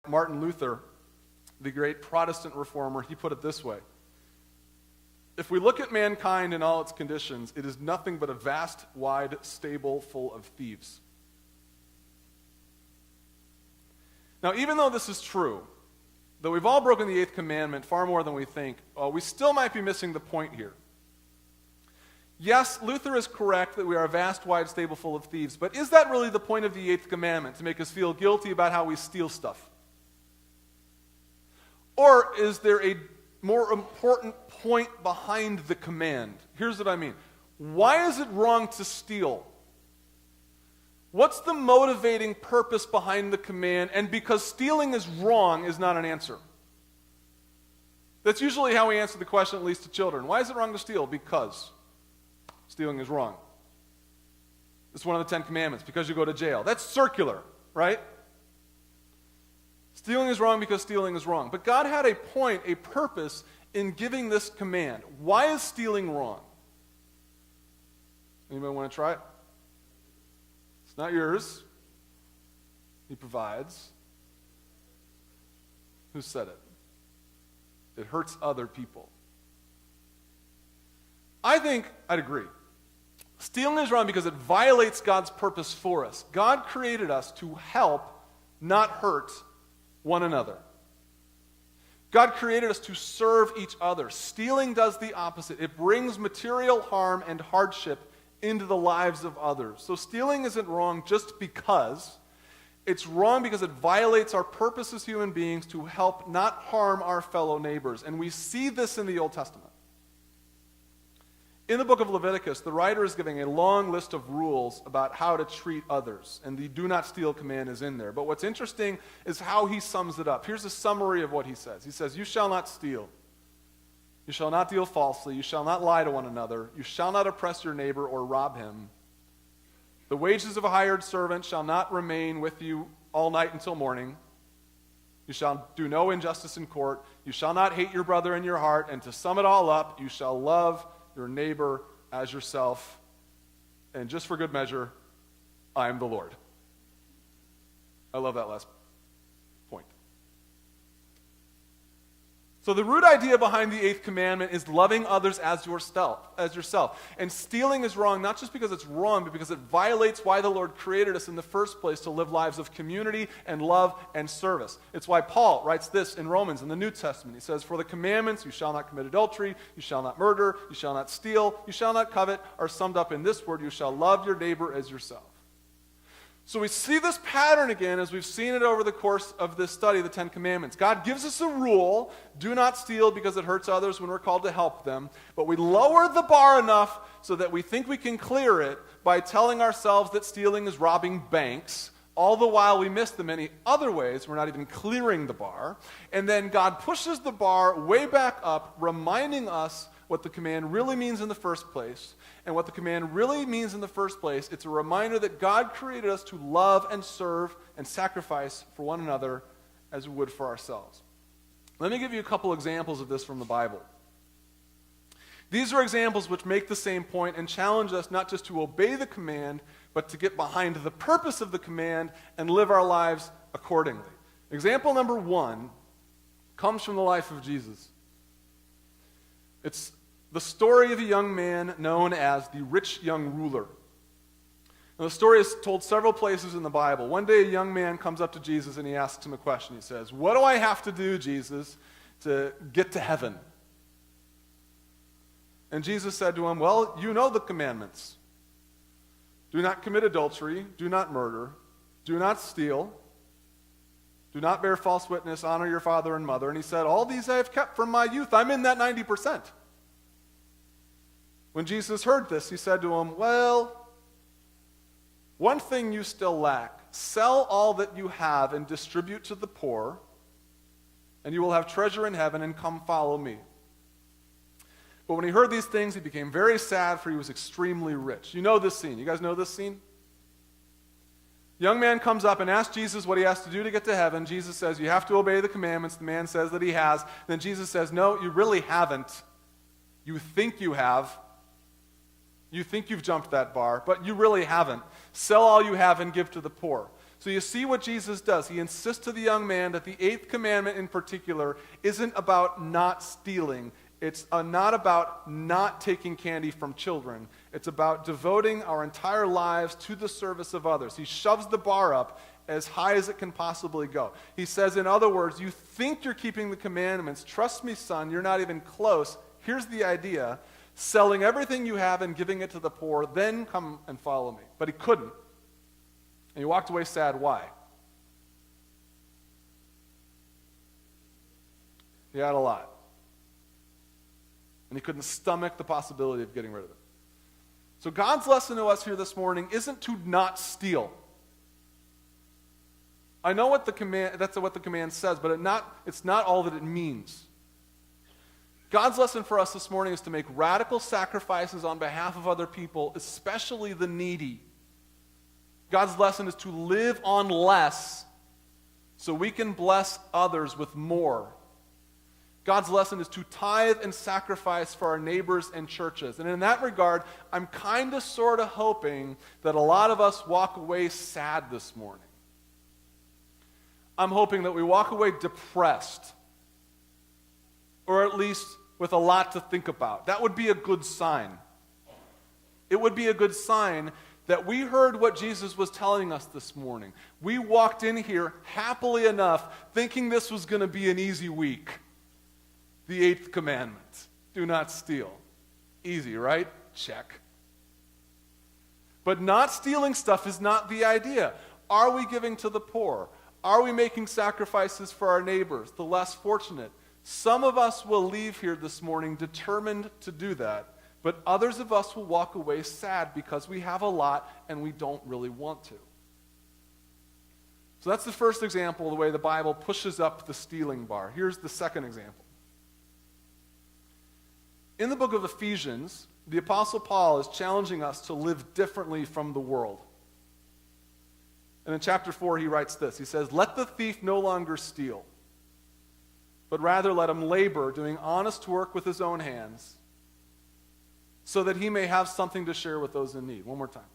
Martin Luther, the great Protestant reformer, he put it this way: if we look at mankind in all its conditions, it is nothing but a vast, wide stable full of thieves. Now, even though this is true, though we've all broken the eighth commandment far more than we think, we still might be missing the point here. Yes, Luther is correct that we are a vast, wide stable full of thieves, but is that really the point of the eighth commandment, to make us feel guilty about how we steal stuff? Or is there a more important point behind the command? Here's what I mean. Why is it wrong to steal? What's the motivating purpose behind the command? And because stealing is wrong is not an answer. That's usually how we answer the question, at least to children. Why is it wrong to steal? Because stealing is wrong. It's one of the 10 commandments, because you go to jail. That's circular, right? Stealing is wrong because stealing is wrong. But God had a point, a purpose in giving this command. Why is stealing wrong? Anybody want to try it? It's not yours. He provides. Who said it? It hurts other people. I think I'd agree. Stealing is wrong because it violates God's purpose for us. God created us to help, not hurt one another. God created us to serve each other. Stealing does the opposite. It brings material harm and hardship into the lives of others. So stealing isn't wrong just because. It's wrong because it violates our purpose as human beings to help, not harm our fellow neighbors. And we see this in the Old Testament. In the book of Leviticus, the writer is giving a long list of rules about how to treat others, and the do not steal command is in there. But what's interesting is how he sums it up. Here's a summary of what he says. He says, you shall not steal. You shall not deal falsely. You shall not lie to one another. You shall not oppress your neighbor or rob him. The wages of a hired servant shall not remain with you all night until morning. You shall do no injustice in court. You shall not hate your brother in your heart. And to sum it all up, you shall love your neighbor as yourself. And just for good measure, I am the Lord. I love that last point. So the root idea behind the eighth commandment is loving others as yourself. And stealing is wrong, not just because it's wrong, but because it violates why the Lord created us in the first place, to live lives of community and love and service. It's why Paul writes this in Romans in the New Testament. He says, for the commandments, you shall not commit adultery, you shall not murder, you shall not steal, you shall not covet, are summed up in this word, you shall love your neighbor as yourself. So we see this pattern again as we've seen it over the course of this study, the 10 Commandments. God gives us a rule, do not steal because it hurts others when we're called to help them, but we lower the bar enough so that we think we can clear it by telling ourselves that stealing is robbing banks, all the while we miss the many other ways we're not even clearing the bar. And then God pushes the bar way back up, reminding us what the command really means in the first place. And what the command really means in the first place, it's a reminder that God created us to love and serve and sacrifice for one another as we would for ourselves. Let me give you a couple examples of this from the Bible. These are examples which make the same point and challenge us not just to obey the command, but to get behind the purpose of the command and live our lives accordingly. Example number 1 comes from the life of Jesus. It's the story of a young man known as the rich young ruler. Now, the story is told several places in the Bible. One day a young man comes up to Jesus and he asks him a question. He says, what do I have to do, Jesus, to get to heaven? And Jesus said to him, well, you know the commandments. Do not commit adultery, do not murder, do not steal, do not bear false witness, honor your father and mother. And he said, all these I have kept from my youth. I'm in that 90%. When Jesus heard this, he said to him, well, one thing you still lack. Sell all that you have and distribute to the poor, and you will have treasure in heaven, and come follow me. But when he heard these things, he became very sad, for he was extremely rich. You know this scene. You guys know this scene? Young man comes up and asks Jesus what he has to do to get to heaven. Jesus says, you have to obey the commandments. The man says that he has. Then Jesus says, no, you really haven't. You think you have. You think you've jumped that bar, but you really haven't. Sell all you have and give to the poor. So you see what Jesus does. He insists to the young man that the eighth commandment in particular isn't about not stealing. It's not about not taking candy from children. It's about devoting our entire lives to the service of others. He shoves the bar up as high as it can possibly go. He says, in other words, you think you're keeping the commandments. Trust me, son, you're not even close. Here's the idea. Selling everything you have and giving it to the poor, then come and follow me. But he couldn't. And he walked away sad. Why? He had a lot. And he couldn't stomach the possibility of getting rid of it. So God's lesson to us here this morning isn't to not steal. I know what that's what the command says, but it's not all that it means. God's lesson for us this morning is to make radical sacrifices on behalf of other people, especially the needy. God's lesson is to live on less so we can bless others with more. God's lesson is to tithe and sacrifice for our neighbors and churches. And in that regard, I'm kind of sort of hoping that a lot of us walk away sad this morning. I'm hoping that we walk away depressed, or at least with a lot to think about. That would be a good sign. It would be a good sign that we heard what Jesus was telling us this morning. We walked in here happily enough thinking this was going to be an easy week. The eighth commandment, do not steal. Easy, right? Check. But not stealing stuff is not the idea. Are we giving to the poor? Are we making sacrifices for our neighbors, the less fortunate? Some of us will leave here this morning determined to do that, but others of us will walk away sad because we have a lot and we don't really want to. So that's the first example of the way the Bible pushes up the stealing bar. Here's the second example. In the book of Ephesians, the Apostle Paul is challenging us to live differently from the world. And in chapter 4, he writes this. He says, "Let the thief no longer steal, but rather let him labor, doing honest work with his own hands, so that he may have something to share with those in need." One more time.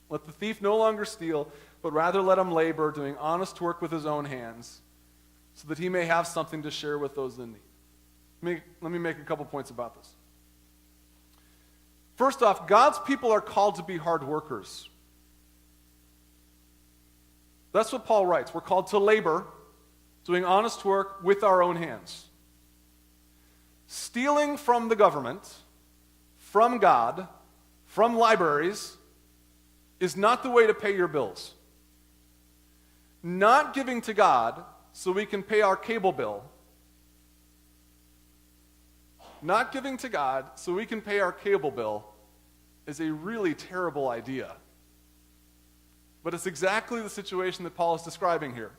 "Let the thief no longer steal, but rather let him labor, doing honest work with his own hands, so that he may have something to share with those in need." Let me make a couple points about this. First off, God's people are called to be hard workers. That's what Paul writes. We're called to labor, doing honest work with our own hands. Stealing from the government, from God, from libraries, is not the way to pay your bills. Not giving to God so we can pay our cable bill, not giving to God so we can pay our cable bill is a really terrible idea. But it's exactly the situation that Paul is describing here.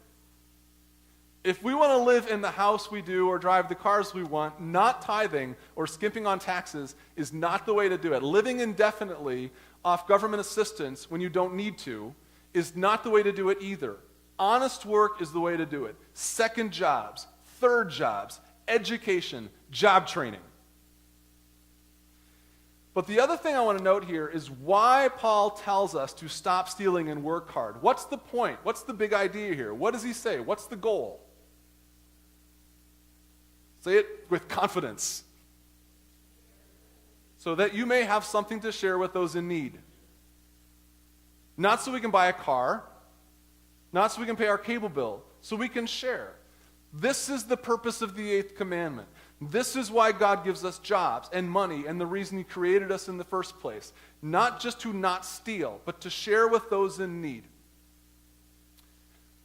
If we want to live in the house we do or drive the cars we want, not tithing or skimping on taxes is not the way to do it. Living indefinitely off government assistance when you don't need to is not the way to do it either. Honest work is the way to do it. Second jobs, third jobs, education, job training. But the other thing I want to note here is why Paul tells us to stop stealing and work hard. What's the point? What's the big idea here? What does he say? What's the goal? Say it with confidence. So that you may have something to share with those in need. Not so we can buy a car, not so we can pay our cable bill, so we can share. This is the purpose of the eighth commandment. This is why God gives us jobs and money and the reason he created us in the first place. Not just to not steal, but to share with those in need.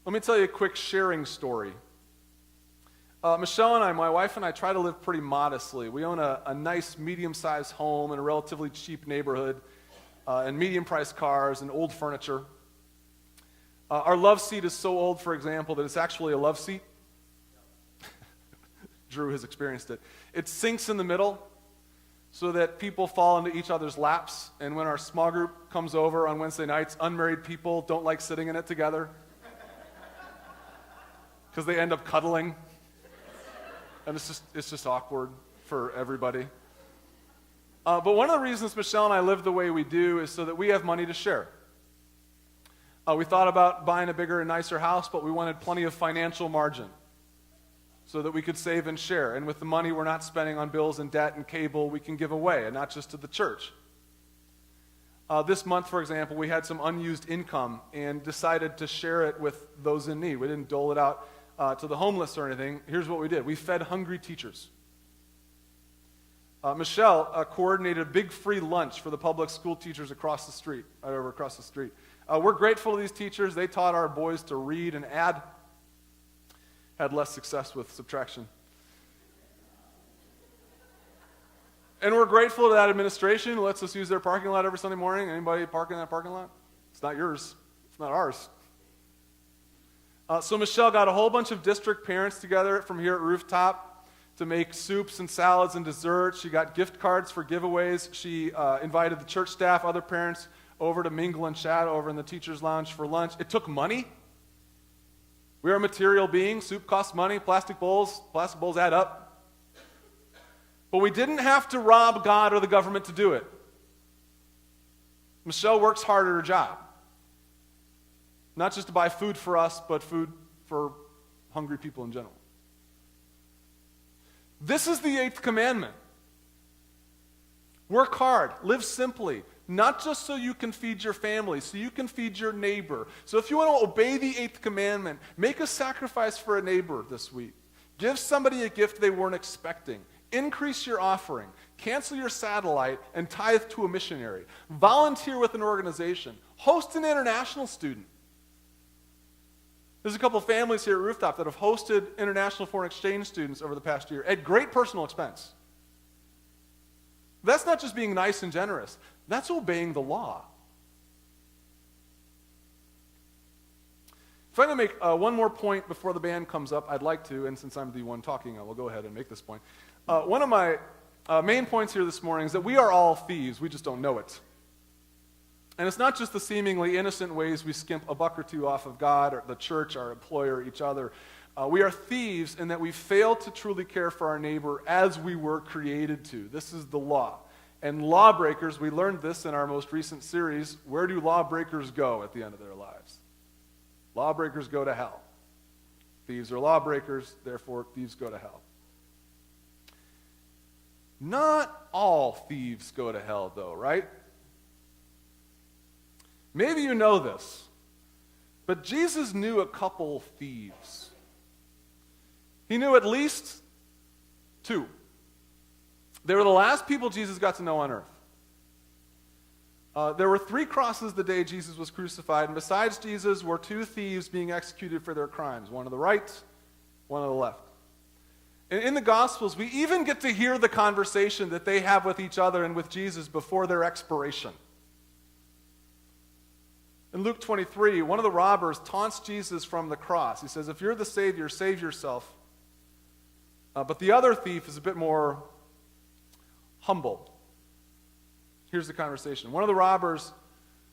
Let me tell you a quick sharing story. Michelle and I, my wife and I, try to live pretty modestly. We own a nice medium-sized home in a relatively cheap neighborhood and medium-priced cars and old furniture. Our love seat is so old, for example, that it's actually a love seat. Drew has experienced it. It sinks in the middle so that people fall into each other's laps. And when our small group comes over on Wednesday nights, unmarried people don't like sitting in it together because they end up cuddling. And it's just awkward for everybody. But one of the reasons Michelle and I live the way we do is so that we have money to share. We thought about buying a bigger and nicer house, but we wanted plenty of financial margin so that we could save and share. And with the money we're not spending on bills and debt and cable, we can give away, and not just to the church. This month, for example, we had some unused income and decided to share it with those in need. We didn't dole it out to the homeless or anything. Here's what we did. We fed hungry teachers. Michelle coordinated a big free lunch for the public school teachers across the street, right over across the street. We're grateful to these teachers. They taught our boys to read and add. Had less success with subtraction. And we're grateful to that administration who lets us use their parking lot every Sunday morning. Anybody parking in that parking lot? It's not yours. It's not ours. So Michelle got a whole bunch of district parents together from here at Rooftop to make soups and salads and desserts. She got gift cards for giveaways. She invited the church staff, other parents, over to mingle and chat over in the teacher's lounge for lunch. It took money. We are a material being. Soup costs money. Plastic bowls add up. But we didn't have to rob God or the government to do it. Michelle works hard at her job. Not just to buy food for us, but food for hungry people in general. This is the 8th commandment. Work hard, live simply, not just so you can feed your family, so you can feed your neighbor. So if you want to obey the 8th commandment, make a sacrifice for a neighbor this week. Give somebody a gift they weren't expecting. Increase your offering. Cancel your satellite and tithe to a missionary. Volunteer with an organization. Host an international student. There's a couple of families here at Rooftop that have hosted international foreign exchange students over the past year at great personal expense. That's not just being nice and generous. That's obeying the law. If I'm going to make one more point before the band comes up, I'd like to, and since I'm the one talking, I will go ahead and make this point. One of my main points here this morning is that we are all thieves. We just don't know it. And it's not just the seemingly innocent ways we skimp a buck or two off of God or the church, our employer, each other. We are thieves in that we fail to truly care for our neighbor as we were created to. This is the law. And lawbreakers, we learned this in our most recent series, where do lawbreakers go at the end of their lives? Lawbreakers go to hell. Thieves are lawbreakers, therefore thieves go to hell. Not all thieves go to hell, though, right? Maybe you know this, but Jesus knew a couple thieves. He knew at least 2. They were the last people Jesus got to know on earth. There were 3 crosses the day Jesus was crucified, and besides Jesus were 2 thieves being executed for their crimes, one on the right, one on the left. And in the Gospels, we even get to hear the conversation that they have with each other and with Jesus before their expiration. In Luke 23, one of the robbers taunts Jesus from the cross. He says, if you're the Savior, save yourself. But the other thief is a bit more humble. Here's the conversation. One of the robbers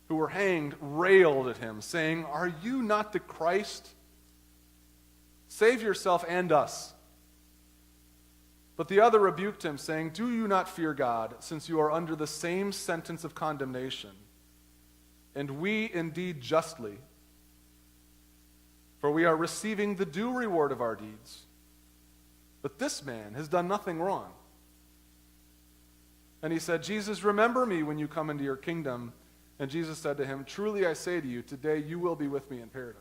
who were hanged railed at him, saying, are you not the Christ? Save yourself and us. But the other rebuked him, saying, do you not fear God, since you are under the same sentence of condemnation? And we indeed justly, for we are receiving the due reward of our deeds. But this man has done nothing wrong. And he said, Jesus, remember me when you come into your kingdom. And Jesus said to him, truly I say to you, today you will be with me in paradise.